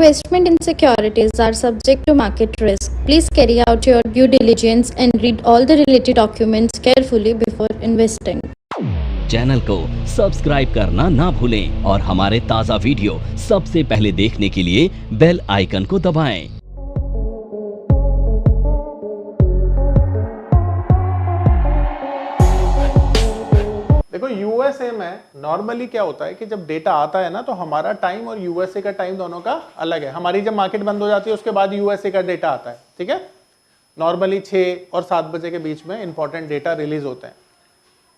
Investment in securities are subject to market risk. Please carry out your due diligence and read all the related documents carefully before investing. Channel को subscribe करना ना भूलें और हमारे ताज़ा video सबसे पहले देखने के लिए बेल आइकन को दबाएं। देखो यूएसए में नॉर्मली क्या होता है कि जब डेटा आता है ना तो हमारा टाइम और यूएसए का टाइम दोनों का अलग है। हमारी जब मार्केट बंद हो जाती है उसके बाद यूएसए का डेटा आता है, ठीक है। नॉर्मली 6 और 7 बजे के बीच में इंपॉर्टेंट डेटा रिलीज होते हैं।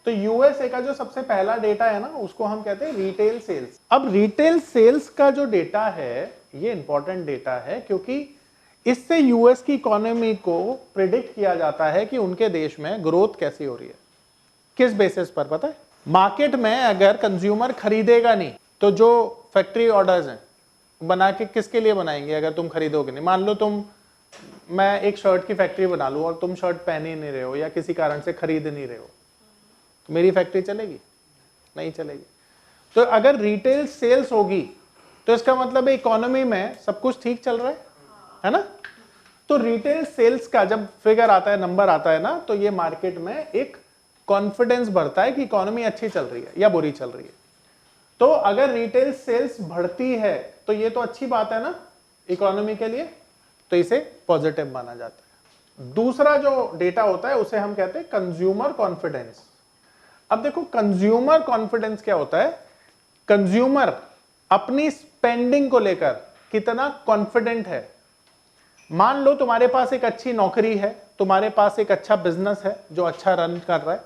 तो यूएसए का जो सबसे पहला डेटा है ना उसको हम कहते हैं रिटेल सेल्स। अब रिटेल सेल्स का जो डेटा है ये इंपॉर्टेंट डेटा है क्योंकि इससे यूएस की इकोनॉमी को प्रिडिक्ट किया जाता है कि उनके देश में ग्रोथ कैसी हो रही है। किस बेसिस पर पता है? मार्केट में अगर कंज्यूमर खरीदेगा नहीं तो जो फैक्ट्री ऑर्डर्स हैं बना के किसके लिए बनाएंगे? अगर तुम खरीदोगे नहीं, मान लो मैं एक शर्ट की फैक्ट्री बना लूं और तुम शर्ट पहन ही नहीं रहे हो या किसी कारण से खरीद नहीं रहे हो, तो मेरी फैक्ट्री चलेगी? नहीं चलेगी। तो अगर रिटेल सेल्स होगी तो इसका मतलब इकोनॉमी में सब कुछ ठीक चल रहा है ना। तो रिटेल सेल्स का जब फिगर आता है, नंबर आता है ना, तो ये मार्केट में एक कॉन्फिडेंस बढ़ता है कि इकोनॉमी अच्छी चल रही है या बुरी चल रही है। तो अगर रिटेल सेल्स बढ़ती है तो ये तो अच्छी बात है ना इकोनॉमी के लिए, तो इसे पॉजिटिव माना जाता है। दूसरा जो डेटा होता है उसे हम कहते हैं कंज्यूमर कॉन्फिडेंस। अब देखो कंज्यूमर कॉन्फिडेंस क्या होता है? कंज्यूमर अपनी स्पेंडिंग को लेकर कितना कॉन्फिडेंट है। मान लो तुम्हारे पास एक अच्छी नौकरी है, तुम्हारे पास एक अच्छा बिजनेस है जो अच्छा रन कर रहा है,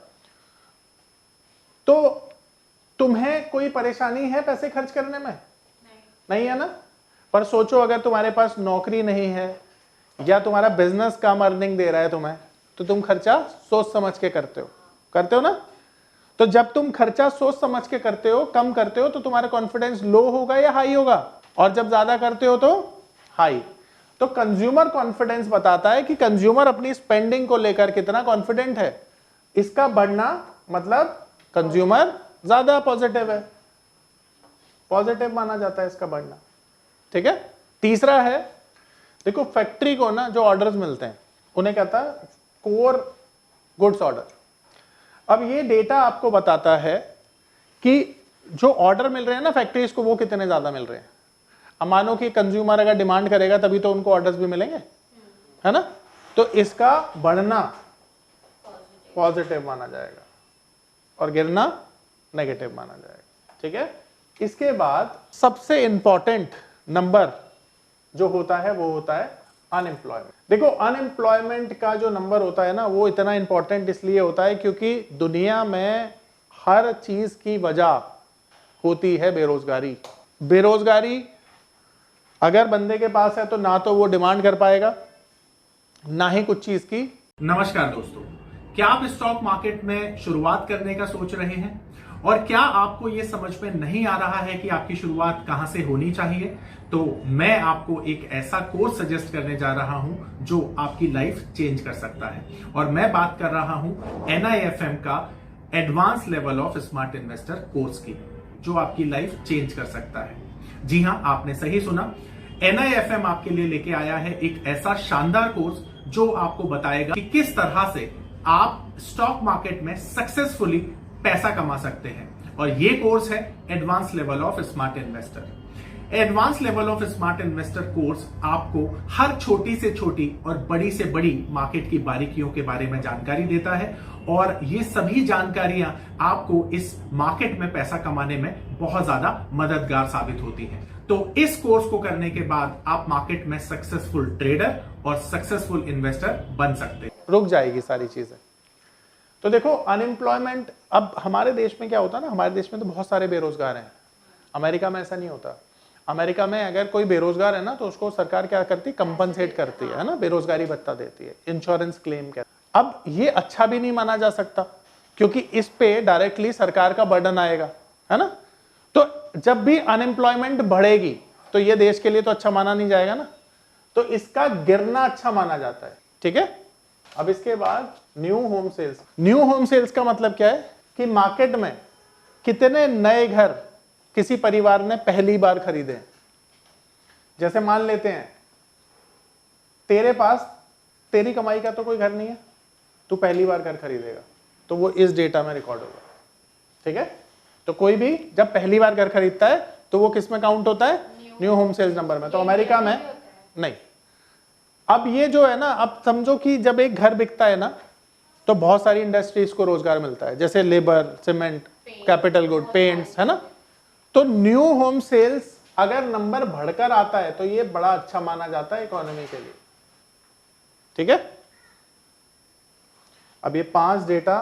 तो तुम्हें कोई परेशानी है पैसे खर्च करने में? नहीं है ना। पर सोचो अगर तुम्हारे पास नौकरी नहीं है या तुम्हारा बिजनेस कम अर्निंग दे रहा है तुम्हें, तो तुम खर्चा सोच समझ के करते हो ना। तो जब तुम खर्चा सोच समझ के करते हो, कम करते हो, तो तुम्हारा कॉन्फिडेंस लो होगा या हाई होगा? और जब ज्यादा करते हो तो हाई। तो कंज्यूमर कॉन्फिडेंस बताता है कि कंज्यूमर अपनी स्पेंडिंग को लेकर कितना कॉन्फिडेंट है। इसका बढ़ना मतलब कंज्यूमर ज्यादा पॉजिटिव है, पॉजिटिव माना जाता है इसका बढ़ना, ठीक है। तीसरा है, देखो फैक्ट्री को ना जो ऑर्डर्स मिलते हैं उन्हें कहता है कोर गुड्स ऑर्डर। अब ये डेटा आपको बताता है कि जो ऑर्डर मिल रहे हैं ना फैक्ट्रीज को, वो कितने ज्यादा मिल रहे हैं। अब मानो कि कंज्यूमर अगर डिमांड करेगा तभी तो उनको ऑर्डर्स भी मिलेंगे, है ना। तो इसका बढ़ना पॉजिटिव माना जाएगा और गिरना नेगेटिव माना जाएगा, ठीक है। इसके बाद सबसे इंपॉर्टेंट नंबर जो होता है वो होता है अनएम्प्लॉयमेंट। देखो अनएम्प्लॉयमेंट का जो नंबर होता है ना वो इतना इंपॉर्टेंट इसलिए होता है क्योंकि दुनिया में हर चीज की वजह होती है बेरोजगारी। बेरोजगारी अगर बंदे के पास है तो ना तो वो डिमांड कर पाएगा, ना ही कुछ चीज की। नमस्कार दोस्तों, क्या आप स्टॉक मार्केट में शुरुआत करने का सोच रहे हैं और क्या आपको यह समझ में नहीं आ रहा है कि आपकी शुरुआत कहां से होनी चाहिए? तो मैं आपको एक ऐसा कोर्स सजेस्ट करने जा रहा हूं जो आपकी लाइफ चेंज कर सकता है। और मैं बात कर रहा हूं NIFM का advance level of smart investor course की, जो आपकी लाइफ चेंज कर सकता है। जी हां, आपने सही सुना। NIFM आपके लिए लेके आया है एक ऐसा शानदार कोर्स जो आपको बताएगा कि किस तरह से आप स्टॉक मार्केट में सक्सेसफुली पैसा कमा सकते हैं। और ये कोर्स है advance level of smart investor. Advance level of smart investor course आपको हर छोटी से छोटी और बड़ी से बड़ी मार्केट की बारीकियों के बारे में जानकारी देता है और ये सभी जानकारियां आपको इस मार्केट में पैसा कमाने में बहुत ज्यादा मददगार साबित होती हैं। तो इस कोर्स को करने के बाद आप मार्केट में सक्सेसफुल ट्रेडर और सक्सेसफुल इन्वेस्टर बन सकते हैं। रुक जाएगी सारी चीजें। तो देखो अनएम्प्लॉयमेंट, अब हमारे देश में क्या होता है ना, हमारे देश में तो बहुत सारे बेरोजगार हैं। अमेरिका में ऐसा नहीं होता। अमेरिका में अगर कोई बेरोजगार है ना तो उसको सरकार क्या करती है? कंपनसेट करती है ना, बेरोजगारी भत्ता देती है, इंश्योरेंस क्लेम करती है। अब ये अच्छा भी नहीं माना जा सकता क्योंकि इस पे डायरेक्टली सरकार का बर्डन आएगा, है ना। तो जब भी अनएम्प्लॉयमेंट बढ़ेगी तो ये देश के लिए तो अच्छा माना नहीं जाएगा ना, तो इसका गिरना अच्छा माना जाता है, ठीक है। अब इसके बाद new home sales. New home sales का मतलब क्या है कि मार्केट में कितने नए घर किसी परिवार ने पहली बार खरीदे। जैसे मान लेते हैं तेरे पास तेरी कमाई का तो कोई घर नहीं है, तू पहली बार घर खरीदेगा, तो वो इस डेटा में रिकॉर्ड होगा। ठीक है, तो कोई भी जब पहली बार घर खरीदता है तो वो किस में काउंट होता है? न्यू होम सेल्स नंबर में। तो अमेरिका में नहीं। अब ये जो है ना, अब समझो कि जब एक घर बिकता है ना तो बहुत सारी इंडस्ट्रीज को रोजगार मिलता है, जैसे labour, cement, capital good, paints, है ना। तो न्यू होम सेल्स अगर नंबर बढ़कर आता है तो ये बड़ा अच्छा माना जाता है इकोनॉमी के लिए। ठीक है, अब ये 5 डेटा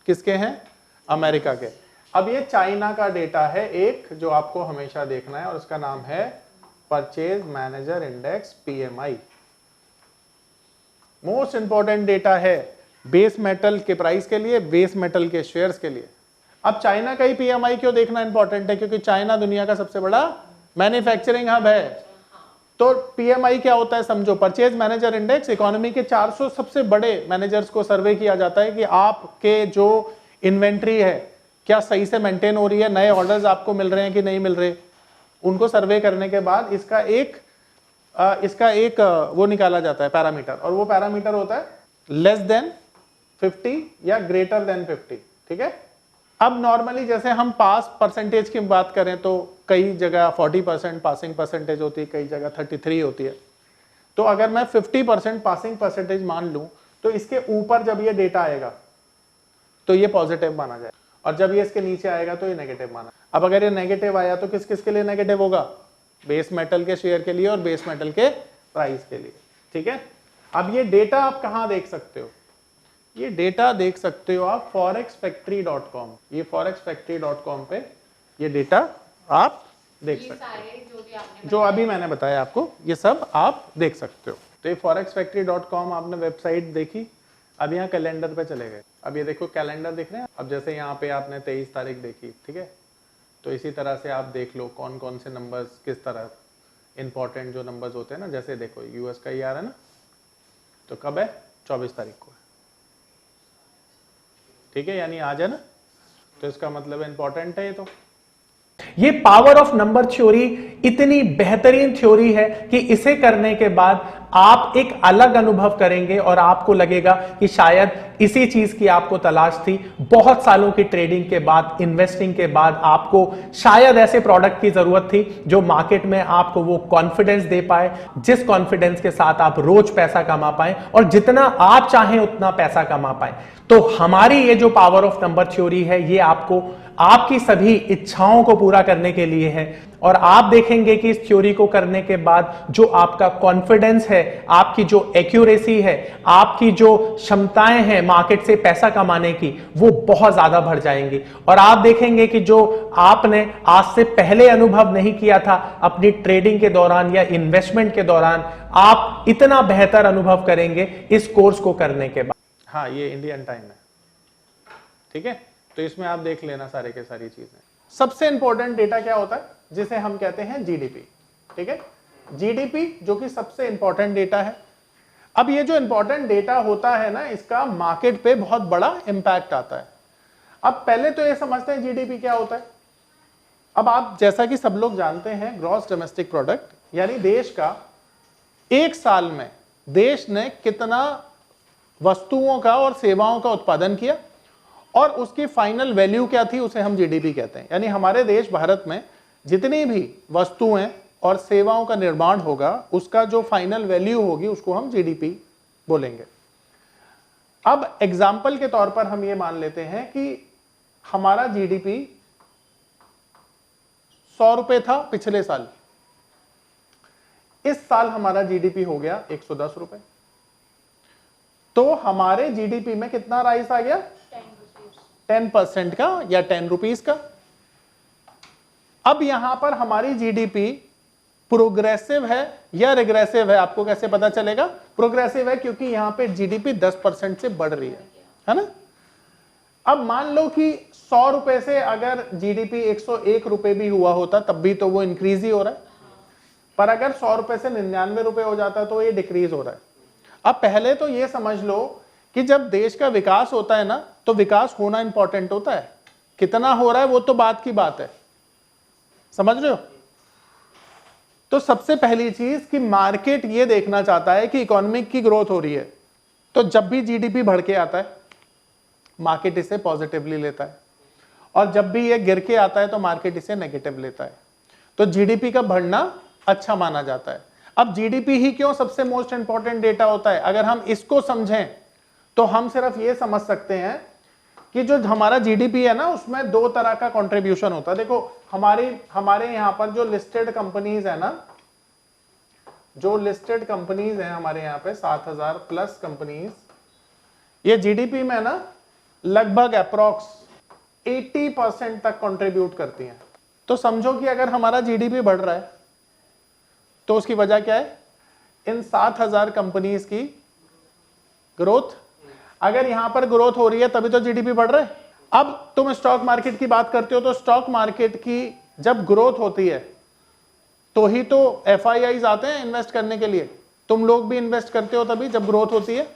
किसके हैं? अमेरिका के। अब ये चाइना का डेटा है एक, जो आपको हमेशा देखना है, और उसका नाम है purchase manager index, PMI। Most important data है बेस मेटल के प्राइस के लिए, बेस मेटल के शेयर्स के लिए। अब चाइना का ही PMI क्यों देखना इंपॉर्टेंट है? क्योंकि चाइना दुनिया का सबसे बड़ा मैन्युफैक्चरिंग हब है। तो PMI क्या होता है समझो, परचेज मैनेजर इंडेक्स। इकोनॉमी के 400 सबसे बड़े मैनेजर्स को सर्वे किया जाता है कि आपके जो इन्वेंट्री है क्या सही से मेंटेन हो रही है, नए ऑर्डर्स आपको मिल रहे हैं कि नहीं मिल रहे। उनको सर्वे करने के बाद इसका एक वो निकाला जाता है पैरामीटर, और वो पैरामीटर होता है लेस देन 50 या ग्रेटर देन 50। ठीक है, अब नॉर्मली जैसे हम पास परसेंटेज की बात करें तो कई जगह 40% पासिंग परसेंटेज होती है, कई जगह 33 होती है। तो अगर मैं 50% पासिंग परसेंटेज मान लूं तो इसके ऊपर जब ये डेटा आएगा तो ये पॉजिटिव माना जाए, और जब ये इसके नीचे आएगा तो ये नेगेटिव माना। अब अगर ये नेगेटिव आया तो किस किस के लिए नेगेटिव होगा? बेस मेटल के शेयर के लिए और बेस मेटल के प्राइस के लिए। ठीक है, अब ये डेटा आप कहां देख सकते हो? ये डेटा देख सकते हो आप forexfactory.com। ये forexfactory.com पे ये डेटा आप देख सकते हो, जो अभी मैंने बताया आपको, ये सब आप देख सकते हो। तो ये forexfactory.com आपने वेबसाइट देखी। अब यहाँ कैलेंडर पे चले गए। अब ये देखो कैलेंडर दिख रहे हैं। अब जैसे यहाँ पे आपने 23 तारीख देखी, ठीक है, तो इसी तरह से आप देख लो कौन कौन से नंबर्स किस तरह इंपॉर्टेंट जो नंबर्स होते हैं ना, जैसे देखो यूएस का ही आ रहा है ना, तो कब है? 24 तारीख को है। ठीक है, यानी आज है ना, तो इसका मतलब इंपॉर्टेंट है ये पावर ऑफ नंबर थ्योरी इतनी बेहतरीन थ्योरी है कि इसे करने के बाद आप एक अलग अनुभव करेंगे और आपको लगेगा कि शायद इसी चीज की आपको तलाश थी। बहुत सालों की ट्रेडिंग के बाद, इन्वेस्टिंग के बाद आपको शायद ऐसे प्रोडक्ट की जरूरत थी जो मार्केट में आपको वो कॉन्फिडेंस दे पाए, जिस कॉन्फिडेंस के साथ आप रोज पैसा कमा पाए और जितना आप चाहें उतना पैसा कमा पाए। तो हमारी ये जो पावर ऑफ नंबर थ्योरी है, ये आपको आपकी सभी इच्छाओं को पूरा करने के लिए है। और आप देखेंगे कि इस थ्योरी को करने के बाद जो आपका कॉन्फिडेंस है, आपकी जो एक्यूरेसी है, आपकी जो क्षमताएं हैं मार्केट से पैसा कमाने की, वो बहुत ज्यादा बढ़ जाएंगी। और आप देखेंगे कि जो आपने आज से पहले अनुभव नहीं किया था अपनी ट्रेडिंग के दौरान या इन्वेस्टमेंट के दौरान, आप इतना बेहतर अनुभव करेंगे इस कोर्स को करने के बाद। हाँ, ये इंडियन टाइम है। ठीक है, तो इसमें आप देख लेना सारे के सारी चीजें। सबसे इंपॉर्टेंट डेटा क्या होता है? जिसे हम कहते हैं जीडीपी। ठीक है, जीडीपी जो कि सबसे इंपॉर्टेंट डेटा है। अब ये जो इंपॉर्टेंट डेटा होता है ना, इसका मार्केट पे बहुत बड़ा इंपैक्ट आता है। अब पहले तो ये समझते हैं जीडीपी क्या होता है। अब आप जैसा कि सब लोग जानते हैं, ग्रॉस डोमेस्टिक प्रोडक्ट, यानी देश का एक साल में देश ने कितना वस्तुओं का और सेवाओं का उत्पादन किया और उसकी फाइनल वैल्यू क्या थी, उसे हम जीडीपी कहते हैं। यानी हमारे देश भारत में जितनी भी वस्तुएं और सेवाओं का निर्माण होगा, उसका जो फाइनल वैल्यू होगी उसको हम जीडीपी बोलेंगे। अब एग्जाम्पल के तौर पर हम ये मान लेते हैं कि हमारा जीडीपी 100 रुपए था पिछले साल, इस साल हमारा जीडीपी हो गया 110 रुपए। तो हमारे जीडीपी में कितना राइज आ गया? 10% का या 10 रुपीस का। अब यहां पर हमारी जीडीपी प्रोग्रेसिव है या रिग्रेसिव है, आपको कैसे पता चलेगा? प्रोग्रेसिव है क्योंकि यहां पे जीडीपी 10% से बढ़ रही है ना। अब मान लो कि 100 रुपए से अगर जीडीपी 101 रुपए भी हुआ होता तब भी तो वो इंक्रीज ही हो रहा है, पर अगर 100 रुपए से 99 रुपए हो जाता तो ये डिक्रीज हो रहा है। अब पहले तो ये समझ लो कि जब देश का विकास होता है ना, तो विकास होना इंपॉर्टेंट होता है, कितना हो रहा है वो तो बात की बात है, समझ रहे हो। तो सबसे पहली चीज कि मार्केट ये देखना चाहता है कि इकोनॉमिक की ग्रोथ हो रही है, तो जब भी जीडीपी बढ़ के आता है मार्केट इसे पॉजिटिवली लेता है, और जब भी ये गिर के आता है तो मार्केट इसे नेगेटिव लेता है। तो जीडीपी का बढ़ना अच्छा माना जाता है। अब जीडीपी ही क्यों सबसे मोस्ट इंपॉर्टेंट डेटा होता है, अगर हम इसको समझें तो हम सिर्फ ये समझ सकते हैं कि जो हमारा जीडीपी है ना उसमें दो तरह का कंट्रीब्यूशन होता है। देखो हमारे यहां पर जो लिस्टेड कंपनीज है ना, जो लिस्टेड कंपनीज हैं हमारे यहाँ पे 7000 प्लस कंपनीज, ये जीडीपी में ना लगभग अप्रोक्स 80% तक कंट्रीब्यूट करती हैं। तो समझो कि अगर हमारा जीडीपी बढ़ रहा है तो उसकी वजह क्या है, इन 7000 कंपनीज की ग्रोथ। अगर यहां पर ग्रोथ हो रही है तभी तो जीडीपी बढ़ रहा है। अब तुम स्टॉक मार्केट की बात करते हो तो स्टॉक मार्केट की जब ग्रोथ होती है तो ही तो FIIs आते हैं इन्वेस्ट करने के लिए, तुम लोग भी इन्वेस्ट करते हो तभी जब ग्रोथ होती है।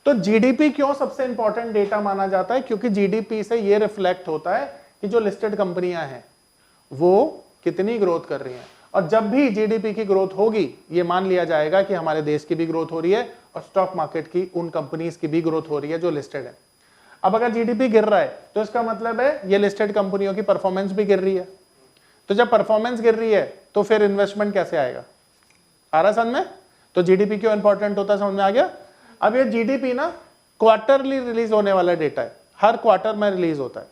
तो जीडीपी क्यों सबसे इंपॉर्टेंट डेटा माना जाता है, क्योंकि जीडीपी से ये रिफ्लेक्ट होता है कि जो लिस्टेड कंपनियां हैं वो कितनी ग्रोथ कर रही हैं। और जब भी जीडीपी की ग्रोथ होगी ये मान लिया जाएगा कि हमारे देश की भी ग्रोथ हो रही है और स्टॉक मार्केट की उन कंपनीज की भी ग्रोथ हो रही है जो लिस्टेड है। अब अगर जीडीपी गिर रहा है तो इसका मतलब है ये लिस्टेड कंपनियों की परफॉर्मेंस भी गिर रही है। तो जब परफॉर्मेंस गिर रही है तो फिर इन्वेस्टमेंट कैसे आएगा, आ रहा समझ में। तो जीडीपी क्यों इंपॉर्टेंट होता है, समझ में आ गया। अब ये जीडीपी ना क्वार्टरली रिलीज होने वाला डेटा है, हर क्वार्टर में रिलीज होता है।